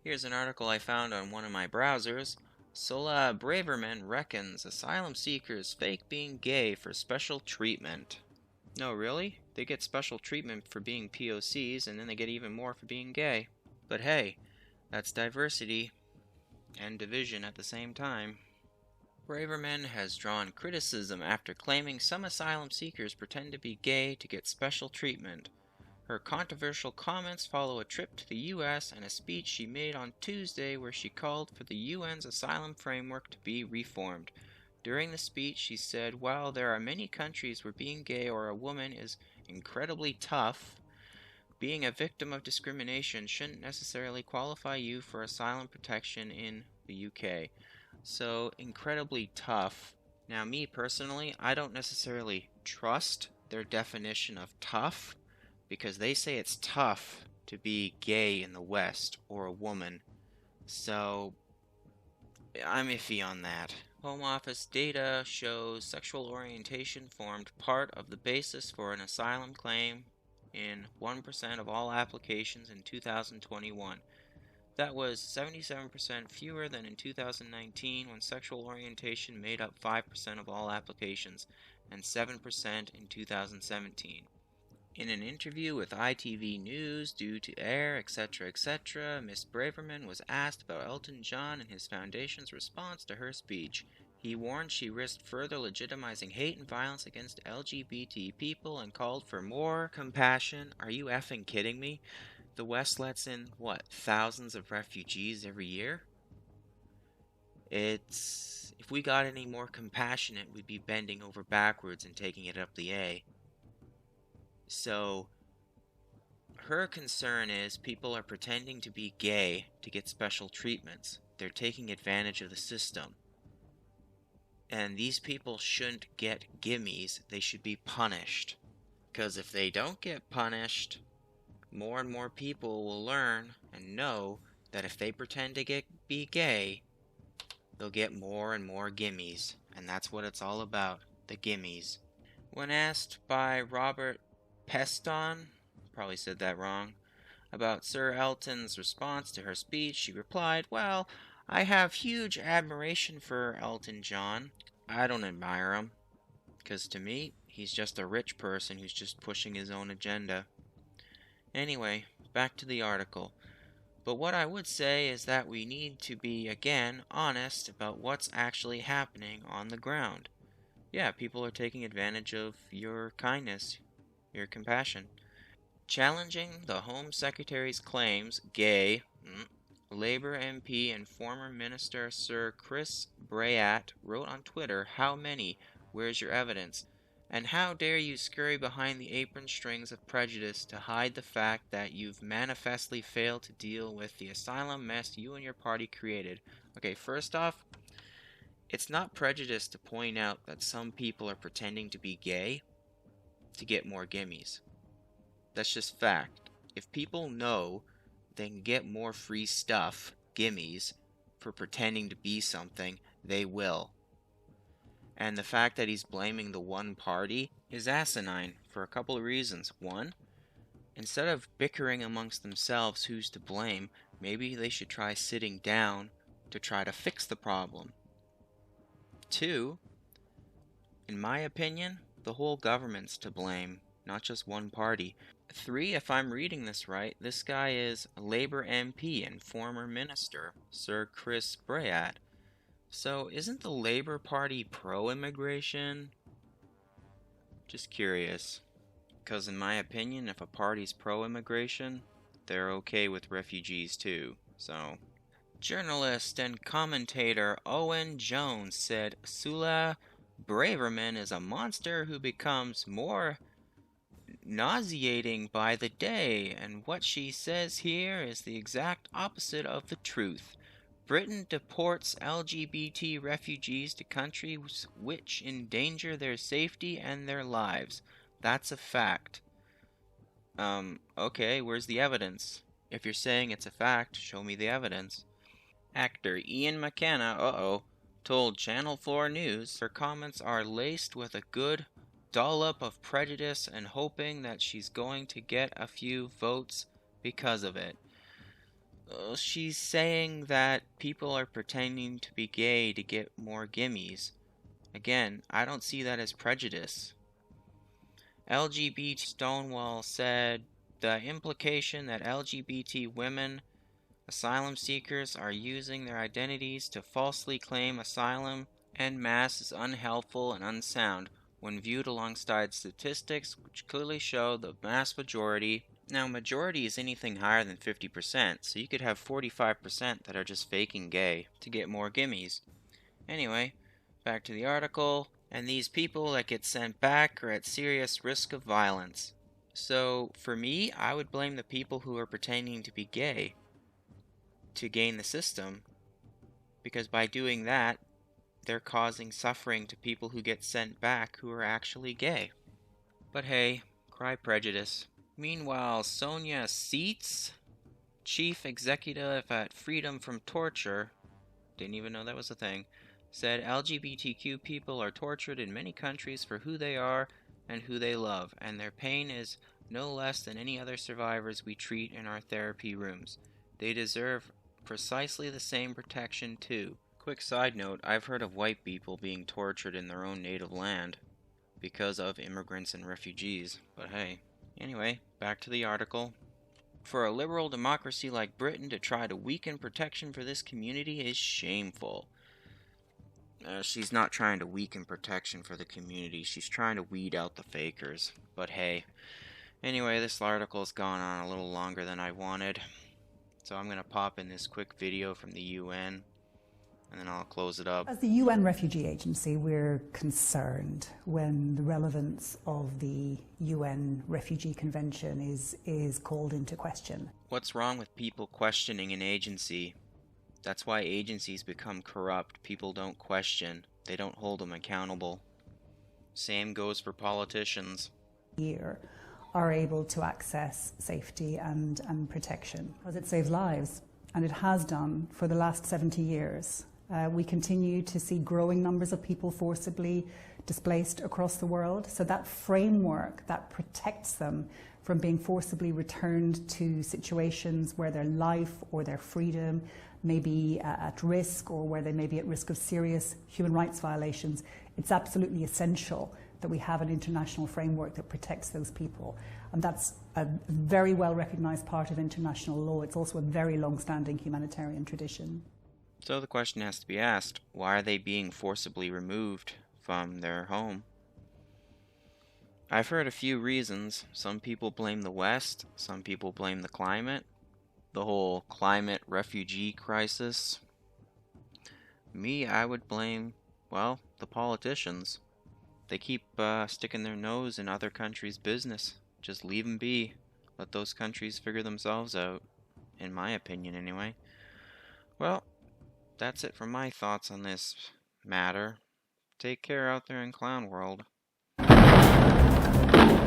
Here's an article I found on one of my browsers. Sola Braverman reckons asylum seekers fake being gay for special treatment. No, really? They get special treatment for being POCs and then they get even more for being gay. But hey, that's diversity and division at the same time. Braverman has drawn criticism after claiming some asylum seekers pretend to be gay to get special treatment. Her controversial comments follow a trip to the U.S. and a speech she made on Tuesday where she called for the UN's asylum framework to be reformed. During the speech, she said, "While there are many countries where being gay or a woman is incredibly tough, being a victim of discrimination shouldn't necessarily qualify you for asylum protection in the UK." So, incredibly tough. Now, me personally, I don't necessarily trust their definition of tough, because they say it's tough to be gay in the West or a woman. So, I'm iffy on that. Home Office data shows sexual orientation formed part of the basis for an asylum claim in 1% of all applications in 2021. That was 77% fewer than in 2019, when sexual orientation made up 5% of all applications, and 7% in 2017. In an interview with ITV News, due to air, etc., Miss Braverman was asked about Elton John and his foundation's response to her speech. He warned she risked further legitimizing hate and violence against LGBT people and called for more compassion. Are you effing kidding me? The West lets in, what, thousands of refugees every year? If we got any more compassionate, we'd be bending over backwards and taking it up the A. So, her concern is people are pretending to be gay to get special treatments. They're taking advantage of the system. And these people shouldn't get gimmies, they should be punished. Because if they don't get punished, more and more people will learn and know that if they pretend to be gay, they'll get more and more gimmies. And that's what it's all about, the gimmies. When asked by Robert Peston, probably said that wrong, about Sir Elton's response to her speech, she replied, "Well, I have huge admiration for Elton John. I don't admire him, because to me, he's just a rich person who's just pushing his own agenda." Anyway, back to the article. But what I would say is that we need to be, again, honest about what's actually happening on the ground. Yeah, people are taking advantage of your kindness, your compassion. Challenging the Home Secretary's claims, gay, Labour MP and former Minister Sir Chris Bryat wrote on Twitter, "How many? Where's your evidence? And how dare you scurry behind the apron strings of prejudice to hide the fact that you've manifestly failed to deal with the asylum mess you and your party created." Okay, first off, it's not prejudice to point out that some people are pretending to be gay to get more gimmies. That's just fact. If people know they can get more free stuff, gimmies, for pretending to be something, they will. And the fact that he's blaming the one party is asinine for a couple of reasons. One, instead of bickering amongst themselves who's to blame, maybe they should try sitting down to try to fix the problem. Two, in my opinion, the whole government's to blame, not just one party. Three, if I'm reading this right, this guy is a Labour MP and former minister, Sir Chris Bryat. So isn't the Labour Party pro-immigration? Just curious. Because in my opinion, if a party's pro-immigration, they're okay with refugees too. So, journalist and commentator Owen Jones said Sula Braverman is a monster who becomes more nauseating by the day, and what she says here is the exact opposite of the truth. Britain deports LGBT refugees to countries which endanger their safety and their lives. That's a fact. Okay, where's the evidence? If you're saying it's a fact, show me the evidence. Actor Ian McKenna, told Channel 4 News her comments are laced with a good dollop of prejudice and hoping that she's going to get a few votes because of it. She's saying that people are pretending to be gay to get more gimmies. Again, I don't see that as prejudice. LGBT Stonewall said the implication that LGBT women, asylum seekers, are using their identities to falsely claim asylum en masse is unhelpful and unsound when viewed alongside statistics which clearly show the vast majority. Now, majority is anything higher than 50%, so you could have 45% that are just faking gay to get more gimmies. Anyway, back to the article. And these people that get sent back are at serious risk of violence. So, for me, I would blame the people who are pretending to be gay to gain the system, because by doing that, they're causing suffering to people who get sent back who are actually gay. But hey, cry prejudice. Meanwhile, Sonia Seitz, chief executive at Freedom from Torture, didn't even know that was a thing, said LGBTQ people are tortured in many countries for who they are and who they love, and their pain is no less than any other survivors we treat in our therapy rooms. They deserve precisely the same protection too. Quick side note, I've heard of white people being tortured in their own native land because of immigrants and refugees, but hey. Anyway, back to the article. For a liberal democracy like Britain to try to weaken protection for this community is shameful. She's not trying to weaken protection for the community, she's trying to weed out the fakers. But hey. Anyway, this article's gone on a little longer than I wanted, so I'm going to pop in this quick video from the UN, and then I'll close it up. As the UN Refugee Agency, we're concerned when the relevance of the UN Refugee Convention is called into question. What's wrong with people questioning an agency? That's why agencies become corrupt. People don't question. They don't hold them accountable. Same goes for politicians. Here are able to access safety and protection because it saves lives, and it has done for the last 70 years. We continue to see growing numbers of people forcibly displaced across the world. So that framework that protects them from being forcibly returned to situations where their life or their freedom may be at risk, or where they may be at risk of serious human rights violations, it's absolutely essential that we have an international framework that protects those people. And that's a very well recognised part of international law. It's also a very long-standing humanitarian tradition. So the question has to be asked, why are they being forcibly removed from their home? I've heard a few reasons. Some people blame the West, some people blame the climate, the whole climate refugee crisis. Me, I would blame, well, the politicians. They keep sticking their nose in other countries' business. Just leave them be. Let those countries figure themselves out. In my opinion, anyway. Well, that's it for my thoughts on this matter. Take care out there in Clown World.